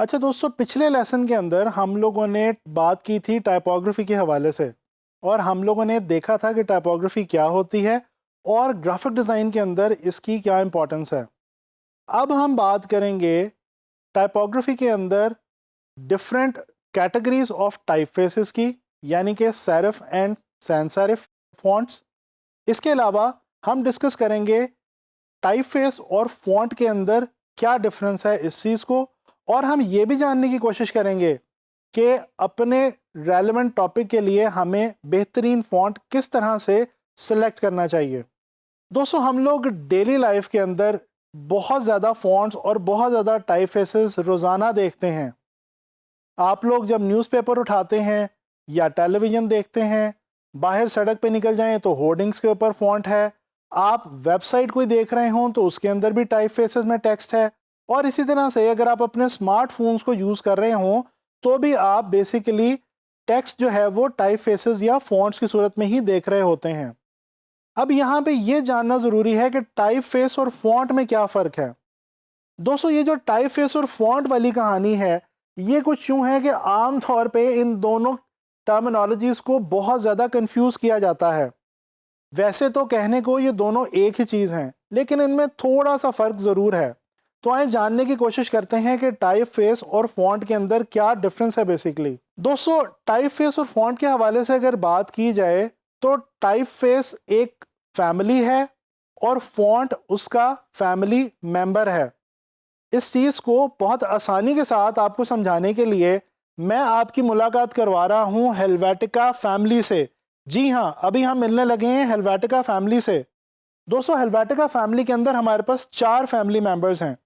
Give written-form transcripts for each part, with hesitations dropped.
अच्छा दोस्तों, पिछले लेसन के अंदर हम लोगों ने बात की थी टाइपोग्राफी के हवाले से, और हम लोगों ने देखा था कि टाइपोग्राफी क्या होती है और ग्राफिक डिज़ाइन के अंदर इसकी क्या इंपॉर्टेंस है। अब हम बात करेंगे टाइपोग्राफी के अंदर डिफरेंट कैटेगरीज ऑफ टाइपफेसेस की, यानी कि serif and sans serif fonts. इसके अलावा हम डिस्कस करेंगे टाइपफेस और फॉन्ट के अंदर क्या डिफरेंस है इस चीज़ को, और हम ये भी जानने की कोशिश करेंगे कि अपने रेलेवेंट टॉपिक के लिए हमें बेहतरीन फॉन्ट किस तरह से सिलेक्ट करना चाहिए। दोस्तों, हम लोग डेली लाइफ के अंदर बहुत ज़्यादा फॉन्ट्स और बहुत ज़्यादा टाइपफेसेस रोज़ाना देखते हैं। आप लोग जब न्यूज़पेपर उठाते हैं या टेलीविज़न देखते हैं, बाहर सड़क पे निकल जाएं तो होर्डिंग्स के ऊपर फॉन्ट है, आप वेबसाइट कोई देख रहे हों तो उसके अंदर भी टाइपफेसेस में टेक्स्ट है, और इसी तरह से अगर आप अपने स्मार्टफोन्स को यूज़ कर रहे हों तो भी आप बेसिकली टेक्स्ट जो है वो टाइपफेसेस या फॉन्ट्स की सूरत में ही देख रहे होते हैं। अब यहाँ पे ये जानना ज़रूरी है कि टाइपफेस और फॉन्ट में क्या फ़र्क है। दोस्तों, ये जो टाइपफेस और फॉन्ट वाली कहानी है, ये कुछ यूं है कि आम तौर पे इन दोनों टर्मिनोलॉजीज़ को बहुत ज़्यादा कंफ्यूज किया जाता है। वैसे तो कहने को ये दोनों एक ही चीज़ हैं, लेकिन इनमें थोड़ा सा फ़र्क ज़रूर है। तो आइए जानने की कोशिश करते हैं कि टाइपफेस और फॉन्ट के अंदर क्या डिफरेंस है बेसिकली। दोस्तों, टाइपफेस और फॉन्ट के हवाले से अगर बात की जाए तो टाइपफेस एक फैमिली है और फॉन्ट उसका फैमिली मेंबर है। इस चीज़ को बहुत आसानी के साथ आपको समझाने के लिए मैं आपकी मुलाकात करवा रहा हूँ हेल्वेटिका फैमिली से। जी हाँ, अभी हम मिलने लगे हैं हेल्वेटिका फैमिली से। दोस्तों, हेल्वेटिका फैमिली के अंदर हमारे पास 4 फैमिली मेंबर्स हैं।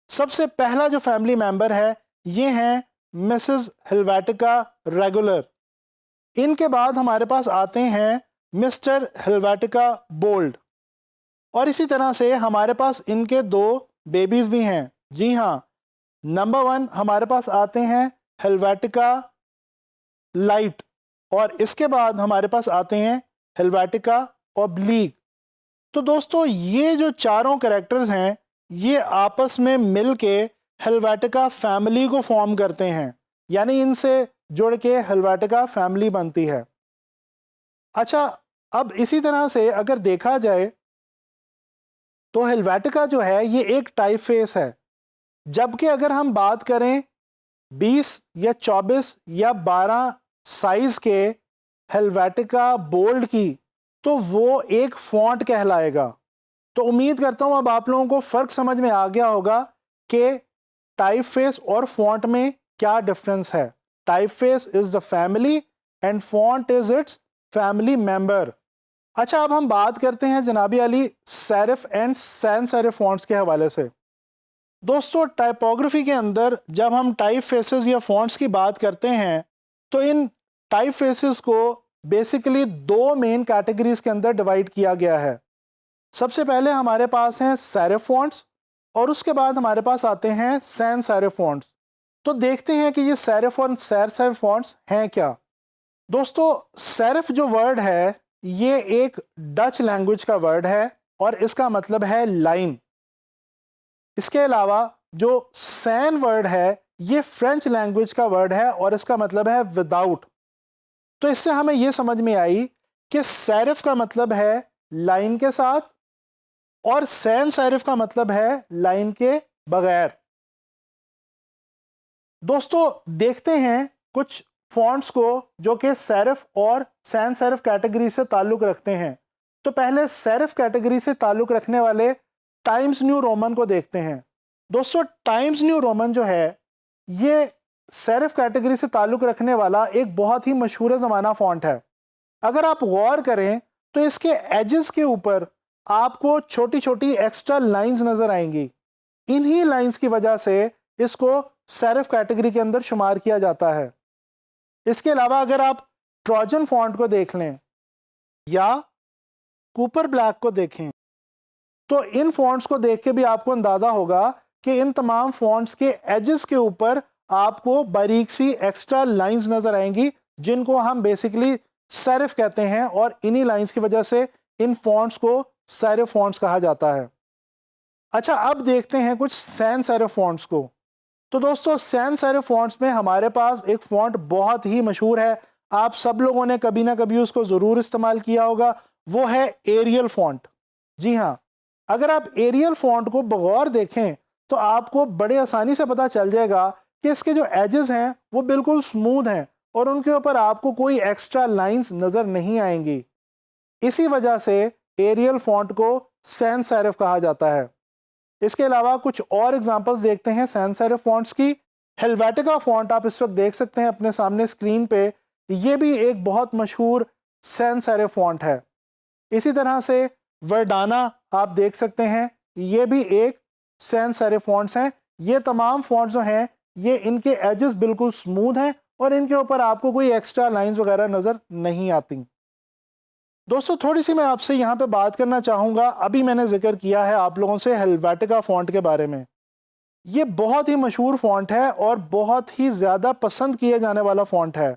सबसे पहला जो फैमिली मेंबर है ये हैं मिसेस हेल्वेटिका रेगुलर। इनके बाद हमारे पास आते हैं मिस्टर हेल्वेटिका बोल्ड, और इसी तरह से हमारे पास इनके 2 बेबीज भी हैं। जी हाँ, नंबर 1 हमारे पास आते हैं हेल्वेटिका लाइट, और इसके बाद हमारे पास आते हैं हेल्वेटिका ऑब्लीक। तो दोस्तों, ये जो चारों कैरेक्टर्स हैं ये आपस में मिलके हेल्वेटिका फैमिली को फॉर्म करते हैं, यानी इनसे जुड़ के हेल्वेटिका फैमिली बनती है। अच्छा, अब इसी तरह से अगर देखा जाए तो हेल्वेटिका जो है ये एक टाइपफेस है, जबकि अगर हम बात करें 20 या 24 या 12 साइज के हेल्वेटिका बोल्ड की, तो वो एक फॉन्ट कहलाएगा। तो उम्मीद करता हूं अब आप लोगों को फर्क समझ में आ गया होगा कि टाइपफेस और फॉन्ट में क्या डिफरेंस है। Typeface is the family and font is its family member. अच्छा, अब हम बात करते हैं जनाबी अली serif and sans serif fonts के हवाले से। दोस्तों, टाइपोग्राफी के अंदर जब हम टाइपफेसेस या फॉन्ट्स की बात करते हैं तो इन टाइपफेसेस को बेसिकली 2 मेन कैटेगरीज के अंदर डिवाइड किया गया है। सबसे पहले हमारे पास हैं सेरिफ फॉन्ट्स, और उसके बाद हमारे पास आते हैं सैंस सेरिफ फॉन्ट्स। तो देखते हैं कि ये सेरिफ और सैंस सेरिफ फॉन्ट्स हैं क्या। दोस्तों, सेरिफ जो वर्ड है ये एक डच लैंग्वेज का वर्ड है और इसका मतलब है लाइन। इसके अलावा जो सैन वर्ड है ये फ्रेंच लैंग्वेज का वर्ड है और इसका मतलब है विदाउट। तो इससे हमें यह समझ में आई कि सेरिफ का मतलब है लाइन के साथ और सैंस सेरिफ का मतलब है लाइन के बगैर। दोस्तों, देखते हैं कुछ फॉन्ट्स को जो कि सेरिफ और सैंस सेरिफ कैटेगरी से ताल्लुक रखते हैं। तो पहले सेरिफ कैटेगरी से ताल्लुक रखने वाले टाइम्स न्यू रोमन को देखते हैं। दोस्तों, टाइम्स न्यू रोमन जो है ये सेरिफ कैटेगरी से ताल्लुक रखने वाला एक बहुत ही मशहूर ज़माना फॉन्ट है। अगर आप गौर करें तो इसके एजेस के ऊपर आपको छोटी छोटी एक्स्ट्रा लाइंस नजर आएंगी। इन्हीं लाइंस की वजह से इसको सेरिफ कैटेगरी के अंदर शुमार किया जाता है। इसके अलावा अगर आप ट्रोजन फॉन्ट को देख लें या कूपर ब्लैक को देखें तो इन फॉन्ट्स को देख के भी आपको अंदाजा होगा कि इन तमाम फॉन्ट्स के एजेस के ऊपर आपको बारीक सी एक्स्ट्रा लाइंस नजर आएंगी जिनको हम बेसिकली सेरिफ कहते हैं, और इन्हीं लाइंस की वजह से इन फॉन्ट्स को सेरिफ फॉन्ट्स कहा जाता है। अच्छा, अब देखते हैं कुछ सैंस सेरिफ फॉन्ट्स को। तो दोस्तों सैंस सेरिफ फॉन्ट्स में हमारे पास एक फॉन्ट बहुत ही मशहूर है, आप सब लोगों ने कभी ना कभी उसको ज़रूर इस्तेमाल किया होगा, वो है एरियल फॉन्ट। जी हाँ, अगर आप एरियल फॉन्ट को बगौर देखें तो आपको बड़े आसानी से पता चल जाएगा कि इसके जो एजेस हैं वो बिल्कुल स्मूथ हैं और उनके ऊपर आपको कोई एक्स्ट्रा लाइंस नज़र नहीं आएंगी। इसी वजह से एरियल फॉन्ट को सैंस सेरिफ कहा जाता है। इसके अलावा कुछ और एग्जांपल्स देखते हैं सैंस सेरिफ फॉन्ट्स की। हेल्वेटिका फॉन्ट आप इस वक्त देख सकते हैं अपने सामने स्क्रीन पे, ये भी एक बहुत मशहूर सैंस सेरिफ फॉन्ट है। इसी तरह से वर्डाना आप देख सकते हैं, ये भी एक सैंस सेरिफ फॉन्ट्स हैं। ये तमाम फॉन्ट्स जो हैं ये इनके एजेस बिल्कुल स्मूथ हैं और इनके ऊपर आपको कोई एक्स्ट्रा लाइंस वगैरह नज़र नहीं आती। दोस्तों थोड़ी सी मैं आपसे यहाँ पे बात करना चाहूँगा, अभी मैंने जिक्र किया है आप लोगों से हेल्वेटिका फॉन्ट के बारे में। ये बहुत ही मशहूर फॉन्ट है और बहुत ही ज़्यादा पसंद किए जाने वाला फॉन्ट है।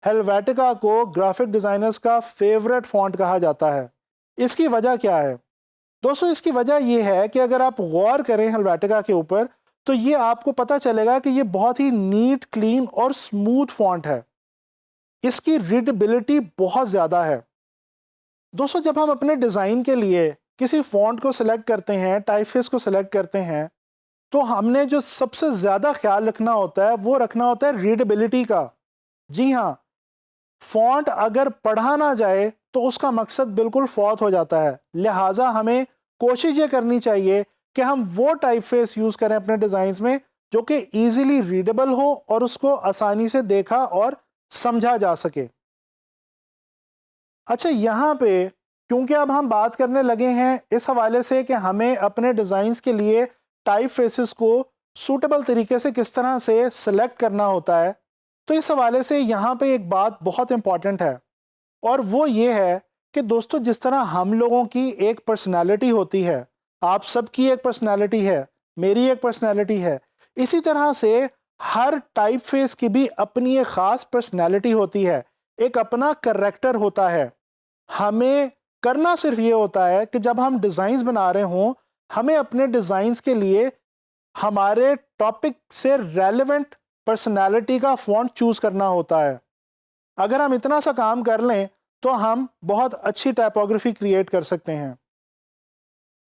हेल्वेटिका को ग्राफिक डिज़ाइनर्स का फेवरेट फॉन्ट कहा जाता है। इसकी वजह क्या है दोस्तों? इसकी वजह यह है कि अगर आप गौर करें हेल्वेटिका के ऊपर तो ये आपको पता चलेगा कि ये बहुत ही नीट, क्लीन और स्मूथ फॉन्ट है। इसकी रीडेबिलिटी बहुत ज़्यादा है। दोस्तों जब हम अपने डिज़ाइन के लिए किसी फॉन्ट को सिलेक्ट करते हैं, टाइपफेस को सिलेक्ट करते हैं, तो हमने जो सबसे ज़्यादा ख्याल रखना होता है वो रखना होता है रीडेबिलिटी का। जी हाँ, फॉन्ट अगर पढ़ा ना जाए तो उसका मकसद बिल्कुल फौत हो जाता है। लिहाजा हमें कोशिश ये करनी चाहिए कि हम वो टाइपफेस यूज़ करें अपने डिज़ाइंस में जो कि ईजिली रीडेबल हो और उसको आसानी से देखा और समझा जा सके। अच्छा, यहाँ पे क्योंकि अब हम बात करने लगे हैं इस हवाले से कि हमें अपने डिज़ाइंस के लिए टाइपफेसेस को सूटेबल तरीके से किस तरह से सिलेक्ट करना होता है, तो इस हवाले से यहाँ पे एक बात बहुत इंपॉर्टेंट है और वो ये है कि दोस्तों जिस तरह हम लोगों की एक पर्सनालिटी होती है, आप सबकी एक पर्सनालिटी है, मेरी एक पर्सनालिटी है, इसी तरह से हर टाइपफेस की भी अपनी एक ख़ास पर्सनालिटी होती है, एक अपना करैक्टर होता है। हमें करना सिर्फ ये होता है कि जब हम डिज़ाइंस बना रहे हों, हमें अपने डिज़ाइंस के लिए हमारे टॉपिक से रेलेवेंट पर्सनालिटी का फॉन्ट चूज़ करना होता है। अगर हम इतना सा काम कर लें तो हम बहुत अच्छी टाइपोग्राफी क्रिएट कर सकते हैं।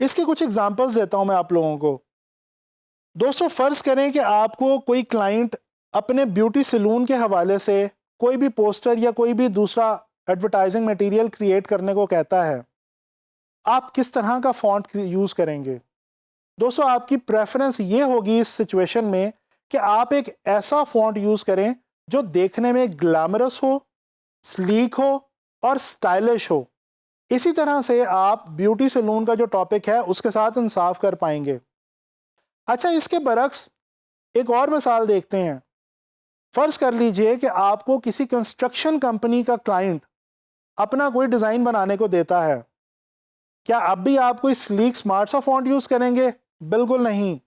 इसके कुछ एग्जांपल्स देता हूं मैं आप लोगों को। दोस्तों फ़र्ज़ करें कि आपको कोई क्लाइंट अपने ब्यूटी सैलून के हवाले से कोई भी पोस्टर या कोई भी दूसरा एडवर्टाइजिंग मटेरियल क्रिएट करने को कहता है, आप किस तरह का फॉन्ट यूज़ करेंगे? दोस्तों आपकी प्रेफरेंस ये होगी इस सिचुएशन में कि आप एक ऐसा फॉन्ट यूज़ करें जो देखने में ग्लैमरस हो, स्लीक हो और स्टाइलिश हो। इसी तरह से आप ब्यूटी सैलून का जो टॉपिक है उसके साथ इंसाफ कर पाएंगे। अच्छा, इसके बरक्स एक और मिसाल देखते हैं। फ़र्ज़ कर लीजिए कि आपको किसी कंस्ट्रक्शन कंपनी का क्लाइंट अपना कोई डिज़ाइन बनाने को देता है। क्या अब भी आप कोई स्लीक स्मार्ट सा फॉन्ट यूज़ करेंगे? बिल्कुल नहीं।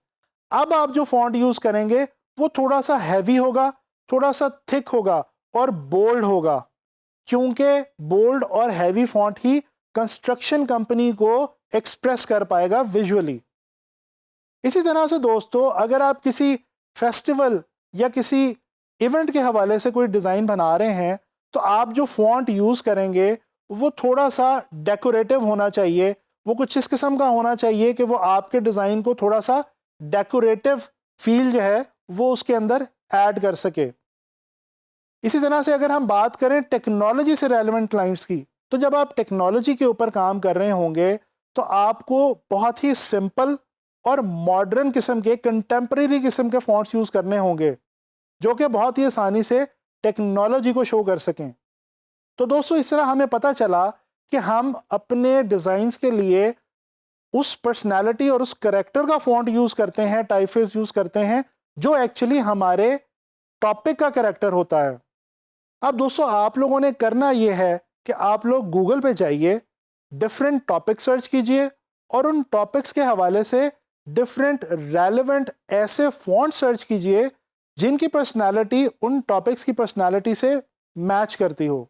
अब आप जो फॉन्ट यूज़ करेंगे वो थोड़ा सा हैवी होगा, थोड़ा सा थिक होगा और बोल्ड होगा, क्योंकि बोल्ड और हैवी फॉन्ट ही कंस्ट्रक्शन कंपनी को एक्सप्रेस कर पाएगा विजुअली। इसी तरह से दोस्तों अगर आप किसी फेस्टिवल या किसी इवेंट के हवाले से कोई डिज़ाइन बना रहे हैं तो आप जो फॉन्ट यूज़ करेंगे वो थोड़ा सा डेकोरेटिव होना चाहिए। वो कुछ इस किस्म का होना चाहिए कि वो आपके डिज़ाइन को थोड़ा सा डेकोरेटिव फील जो है वो उसके अंदर ऐड कर सके। इसी तरह से अगर हम बात करें टेक्नोलॉजी से रेलेवेंट क्लाइंट्स की, तो जब आप टेक्नोलॉजी के ऊपर काम कर रहे होंगे तो आपको बहुत ही सिंपल और मॉडर्न किस्म के, कंटेम्प्रेरी किस्म के फॉन्ट्स यूज़ करने होंगे जो कि बहुत ही आसानी से टेक्नोलॉजी को शो कर सकें। तो दोस्तों इस तरह हमें पता चला कि हम अपने डिज़ाइंस के लिए उस पर्सनालिटी और उस करैक्टर का फॉन्ट यूज़ करते हैं, टाइपफेस यूज़ करते हैं जो एक्चुअली हमारे टॉपिक का करैक्टर होता है। अब दोस्तों आप लोगों ने करना ये है कि आप लोग गूगल पे जाइए, डिफरेंट टॉपिक सर्च कीजिए और उन टॉपिक्स के हवाले से डिफरेंट रेलेवेंट ऐसे फॉन्ट सर्च कीजिए जिनकी पर्सनालिटी उन टॉपिक्स की पर्सनालिटी से मैच करती हो।